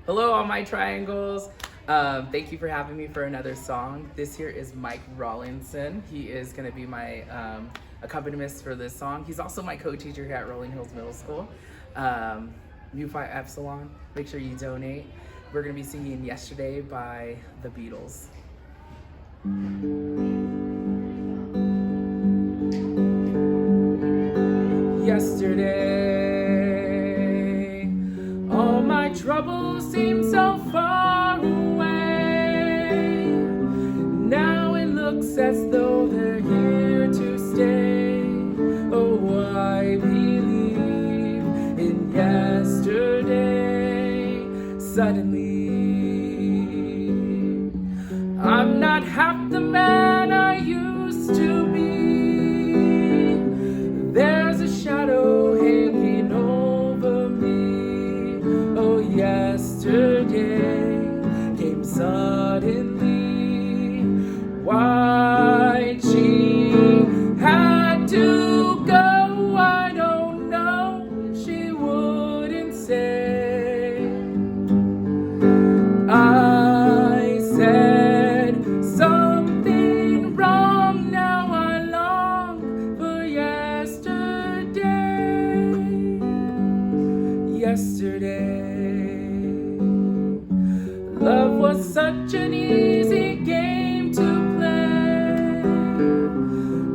Hello, all my triangles. Thank you for having me for another song. This here is Mike Rawlinson. He is going to be my accompanist for this song. He's also my co-teacher here at Rolling Hills Middle School. Mu Phi Epsilon. Make sure you donate. We're going to be singing Yesterday by the Beatles. Yesterday, all my troubles seem so far away. Now it looks as though they're here to stay. Oh, I believe in yesterday. Suddenly, I'm not half the man I used to be. There's a shadow hanging over me. Oh, yesterday came suddenly. Why she had to go, I don't know. She wouldn't say. I said something wrong. Now I long for yesterday. Love was such an easy game to play.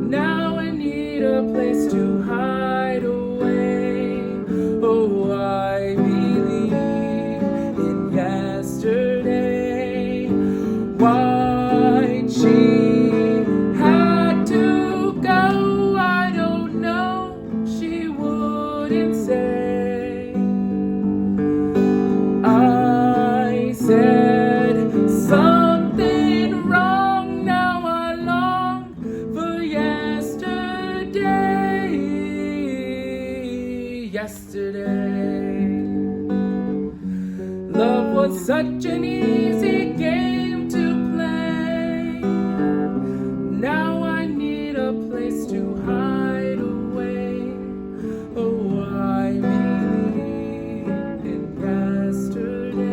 Now I need a place to hide away. Oh, I believe in yesterday. Why she had to go, I don't know. She wouldn't say. I said something wrong. Now I long for yesterday. Yesterday, love was such an easy game to play. Now I need a place to hide away. Oh, I believe in yesterday.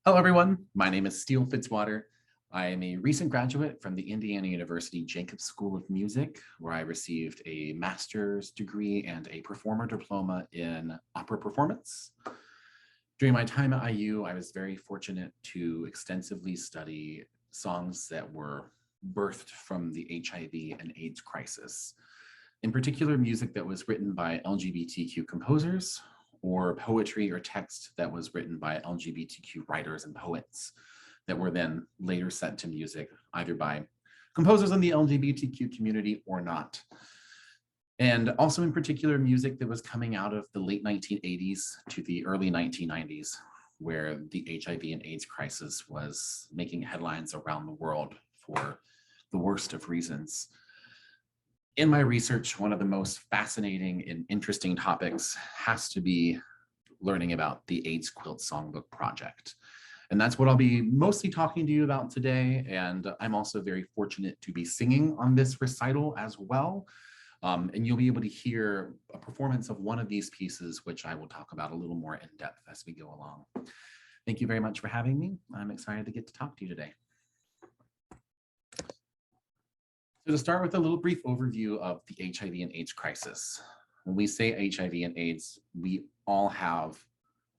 Hello, everyone. My name is Steele Fitzwater. I am a recent graduate from the Indiana University Jacobs School of Music, where I received a master's degree and a performer diploma in opera performance. During my time at IU, I was very fortunate to extensively study songs that were birthed from the HIV and AIDS crisis. In particular, music that was written by LGBTQ composers, or poetry or text that was written by LGBTQ writers and poets that were then later set to music, either by composers in the LGBTQ community or not. And also in particular, music that was coming out of the late 1980s to the early 1990s, where the HIV and AIDS crisis was making headlines around the world for the worst of reasons. In my research, one of the most fascinating and interesting topics has to be learning about the AIDS Quilt Songbook Project. And that's what I'll be mostly talking to you about today. And I'm also very fortunate to be singing on this recital as well. And you'll be able to hear a performance of one of these pieces, which I will talk about a little more in depth as we go along. Thank you very much for having me. I'm excited to get to talk to you today. So to start with a little brief overview of the HIV and AIDS crisis. When we say HIV and AIDS, we all have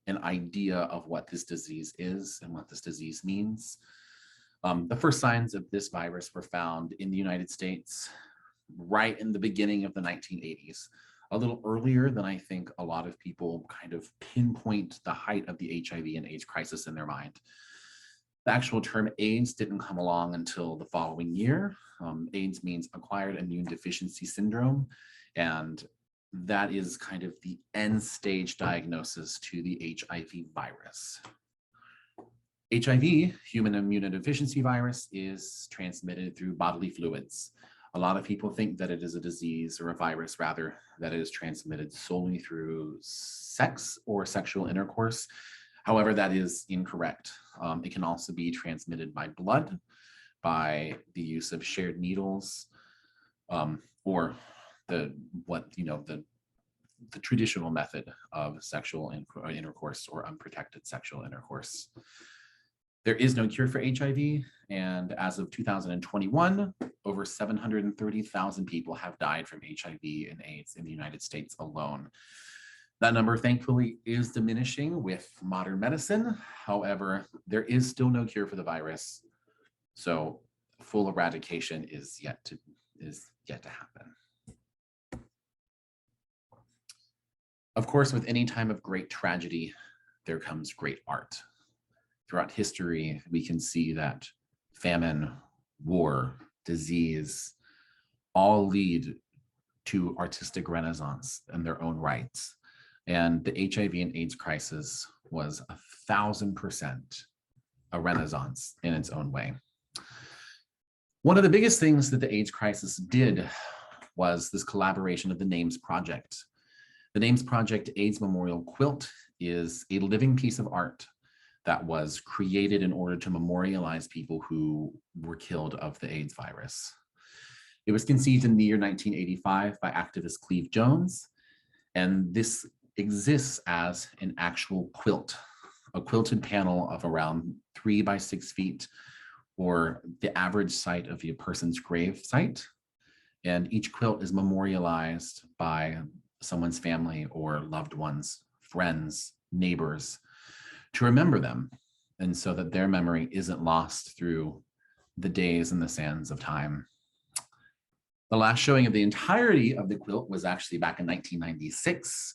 an idea of what this disease is and what this disease means. The first signs of this virus were found in the United States right in the beginning of the 1980s, a little earlier than I think a lot of people kind of pinpoint the height of the HIV and AIDS crisis in their mind. The actual term AIDS didn't come along until the following year. AIDS means acquired immune deficiency syndrome, and that is kind of the end stage diagnosis to the HIV virus. HIV, human immunodeficiency virus, is transmitted through bodily fluids. A lot of people think that it is a disease, or a virus rather, that it is transmitted solely through sex or sexual intercourse. However, that is incorrect. It can also be transmitted by blood, by the use of shared needles, or the traditional method of sexual intercourse or unprotected sexual intercourse. There is no cure for HIV, and as of 2021, over 730,000 people have died from HIV and AIDS in the United States alone. That number, thankfully, is diminishing with modern medicine. However, there is still no cure for the virus, so full eradication is yet to happen. Of course, with any time of great tragedy, there comes great art. Throughout history, we can see that famine, war, disease, all lead to artistic renaissance in their own rights. And the HIV and AIDS crisis was 1,000% a renaissance in its own way. One of the biggest things that the AIDS crisis did was this collaboration of the NAMES Project. The NAMES Project AIDS Memorial Quilt is a living piece of art that was created in order to memorialize people who were killed of the AIDS virus. It was conceived in the year 1985 by activist Cleve Jones, and this exists as an actual quilt, a quilted panel of around 3 by 6 feet, or the average site of a person's grave site. And each quilt is memorialized by someone's family or loved ones, friends, neighbors, to remember them, and so that their memory isn't lost through the days and the sands of time. The last showing of the entirety of the quilt was actually back in 1996,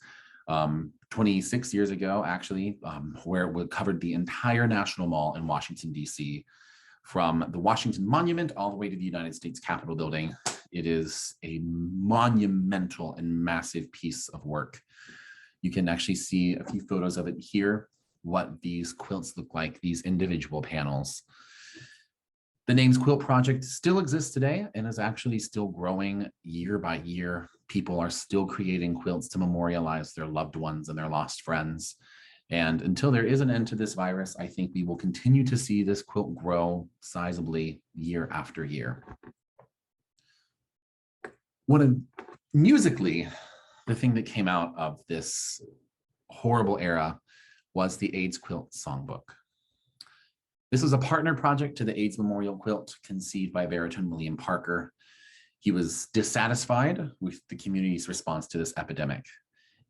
26 years ago, actually, where it covered the entire National Mall in Washington, D.C., from the Washington Monument all the way to the United States Capitol building. It is a monumental and massive piece of work. You can actually see a few photos of it here, what these quilts look like, these individual panels. The NAMES Quilt Project still exists today and is actually still growing year by year. People are still creating quilts to memorialize their loved ones and their lost friends. And until there is an end to this virus, I think we will continue to see this quilt grow year after year. Musically, the thing that came out of this horrible era was the AIDS Quilt Songbook. This was a partner project to the AIDS Memorial Quilt conceived by baritone William Parker. He was dissatisfied with the community's response to this epidemic,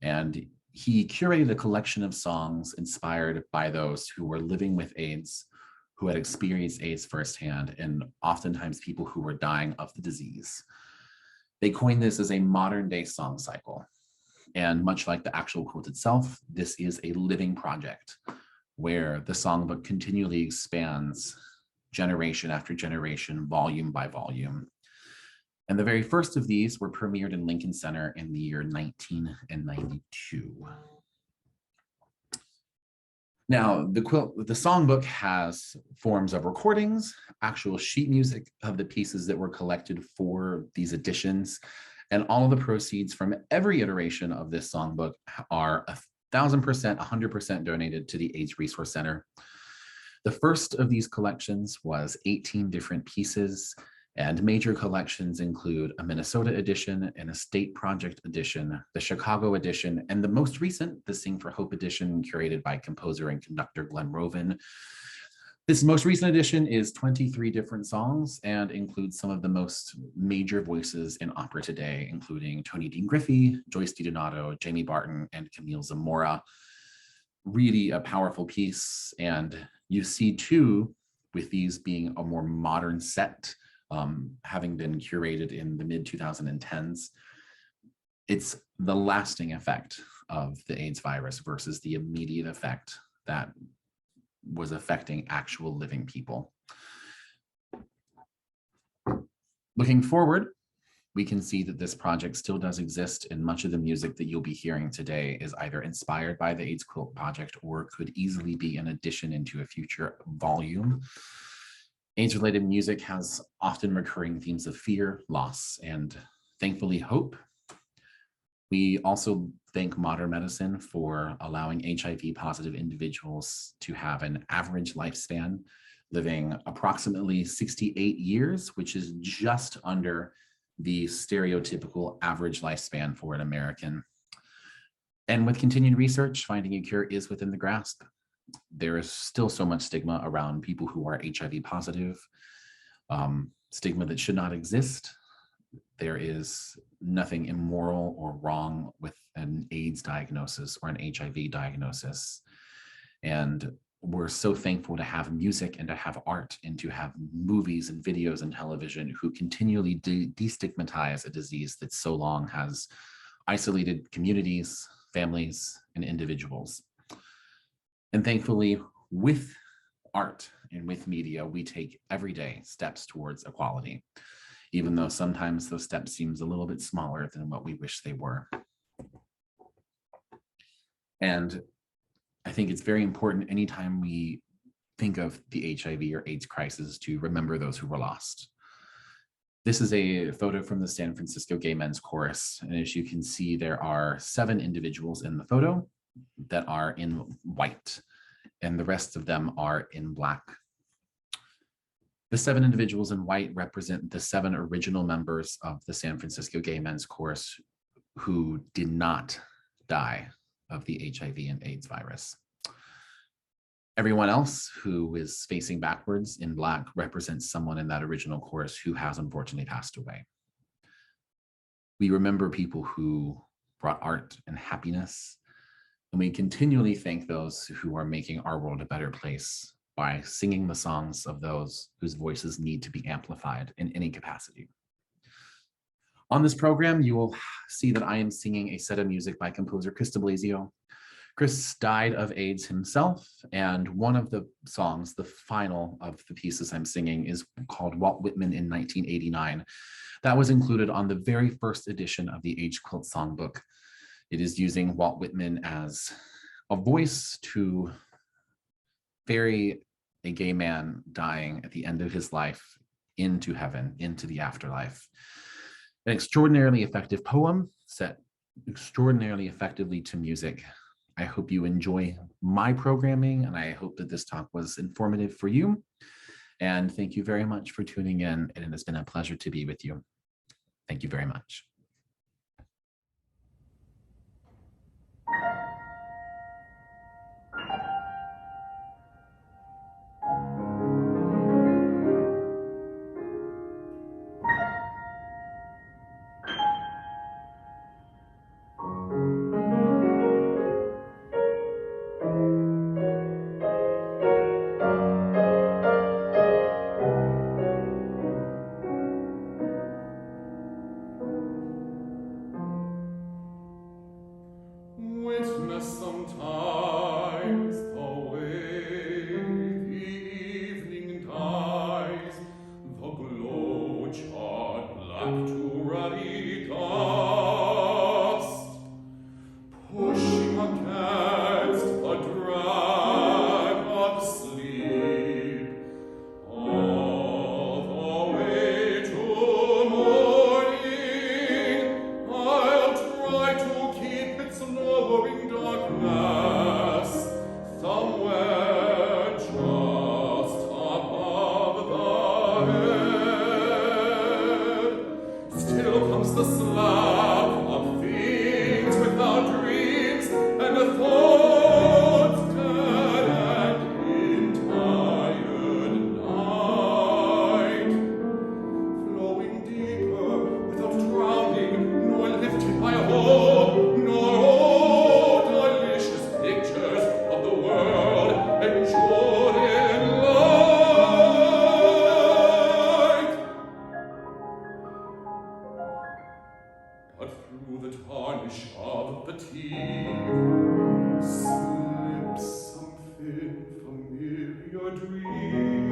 and he curated a collection of songs inspired by those who were living with AIDS, who had experienced AIDS firsthand, and oftentimes people who were dying of the disease. They coined this as a modern day song cycle. And much like the actual quilt itself, this is a living project where the songbook continually expands generation after generation, volume by volume. And the very first of these were premiered in Lincoln Center in the year 1992. Now, the songbook has forms of recordings, actual sheet music of the pieces that were collected for these editions, and all of the proceeds from every iteration of this songbook are 1,000%, 100% donated to the AIDS Resource Center. The first of these collections was 18 different pieces, and major collections include a Minnesota edition, and a State Project edition, the Chicago edition, and the most recent, the Sing for Hope edition, curated by composer and conductor Glenn Roven. This most recent edition is 23 different songs and includes some of the most major voices in opera today, including Tony Dean Griffey, Joyce DiDonato, Jamie Barton, and Camille Zamora. Really a powerful piece. And you see too, with these being a more modern set, having been curated in the mid-2010s, it's the lasting effect of the AIDS virus versus the immediate effect that was affecting actual living people. Looking forward, we can see that this project still does exist, and much of the music that you'll be hearing today is either inspired by the AIDS Quilt Project or could easily be an addition into a future volume. AIDS-related music has often recurring themes of fear, loss, and thankfully hope. We also thank modern medicine for allowing HIV-positive individuals to have an average lifespan, living approximately 68 years, which is just under the stereotypical average lifespan for an American. And with continued research, finding a cure is within the grasp. There is still so much stigma around people who are HIV positive, stigma that should not exist. There is nothing immoral or wrong with an AIDS diagnosis or an HIV diagnosis. And we're so thankful to have music and to have art and to have movies and videos and television who continually destigmatize a disease that so long has isolated communities, families, and individuals. And thankfully, with art and with media, we take everyday steps towards equality, even though sometimes those steps seems a little bit smaller than what we wish they were. And I think it's very important anytime we think of the HIV or AIDS crisis to remember those who were lost. This is a photo from the San Francisco Gay Men's Chorus. And as you can see, there are 7 individuals in the photo that are in white, and the rest of them are in black. The 7 individuals in white represent the 7 original members of the San Francisco Gay Men's Chorus who did not die of the HIV and AIDS virus. Everyone else who is facing backwards in black represents someone in that original chorus who has unfortunately passed away. We remember people who brought art and happiness, and we continually thank those who are making our world a better place by singing the songs of those whose voices need to be amplified in any capacity. On this program, you will see that I am singing a set of music by composer Chris de Blasio. Chris died of AIDS himself, and one of the songs, the final of the pieces I'm singing, is called Walt Whitman in 1989. That was included on the very first edition of the AIDS Quilt Songbook. It is using Walt Whitman as a voice to ferry a gay man dying at the end of his life into heaven, into the afterlife. An extraordinarily effective poem set extraordinarily effectively to music. I hope you enjoy my programming, and I hope that this talk was informative for you. And thank you very much for tuning in, and it has been a pleasure to be with you. Thank you very much. witness sometimes the way the evening dies, the glow charred black to ruddy dust, pushing against the drag of sleep, all the way to morning. I'll try to keep its lowering darkness somewhere just above the head. Still comes the slap of things without dreams and thoughts dead and in tired night, flowing deeper without drowning, nor lifted by hope, nor delicious pictures of the world enjoyed in light. But through the tarnish of fatigue slips some thin familiar dream,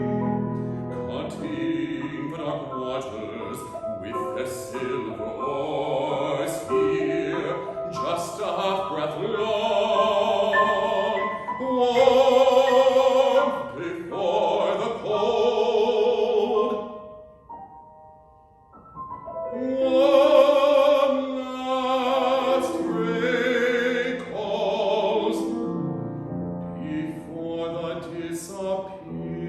cutting the dark waters with their silver oars here, just a half-breath long, warmth before the cold. One last ray calls before the disappearance of light.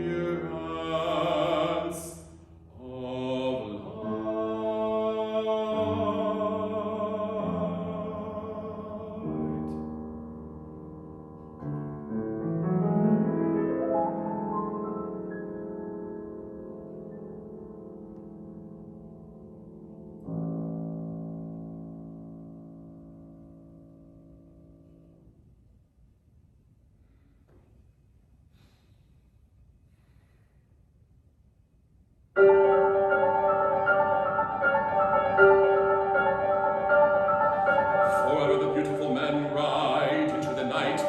Forever the beautiful men ride into the night,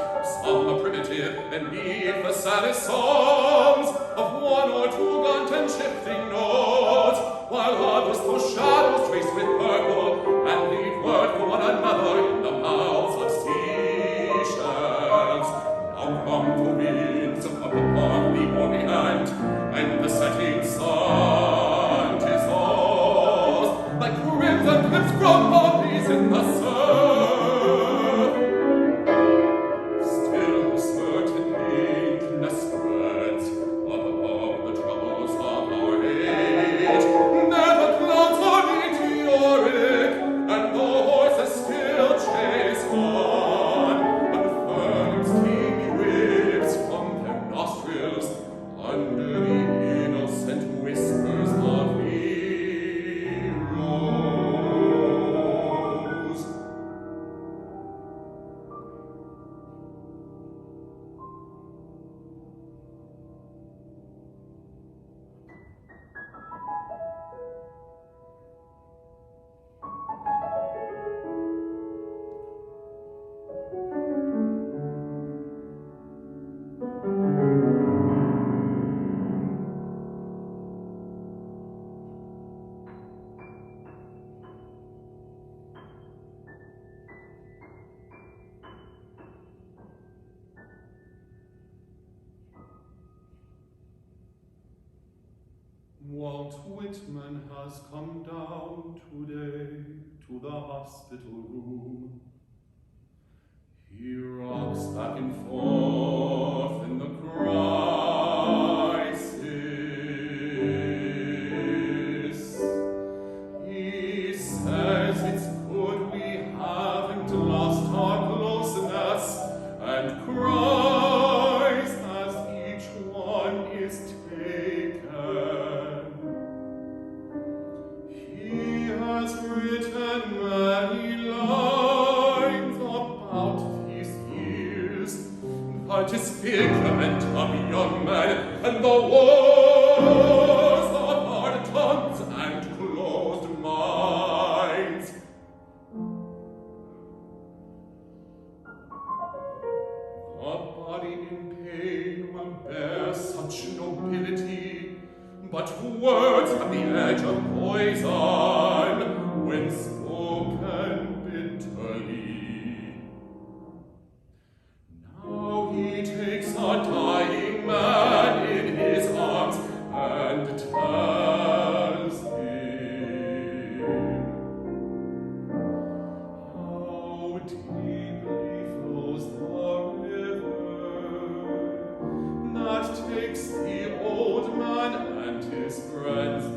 some are primitive and beneath the saddest songs of one or two gaunt and shifting notes, while others push shadows traced with purple and leave word for one another in the mouths of seashells. Now come the winds up upon the Orient, and the setting sun dissolves like crimson cliffs from poppies in the surf. Still a certain paleness spreads up above the troubles of our age. Never clouds are meteoric, and the horses still chase on, and ferns steamy whiffs from their nostrils under the innocent whispers of heroes. Walt Whitman has come down today to the hospital room. He rocks back and forth in the crisis. He says it's good we haven't lost our closeness, and cries as each one is taken. He has written many lines about these years, the disfigurement of young men, and the wars of hard tongues and closed minds. but words at the edge of poison, when spoken bitterly. Now he takes a dying man in his arms and tells him how deeply flows the river that takes the old man and his friends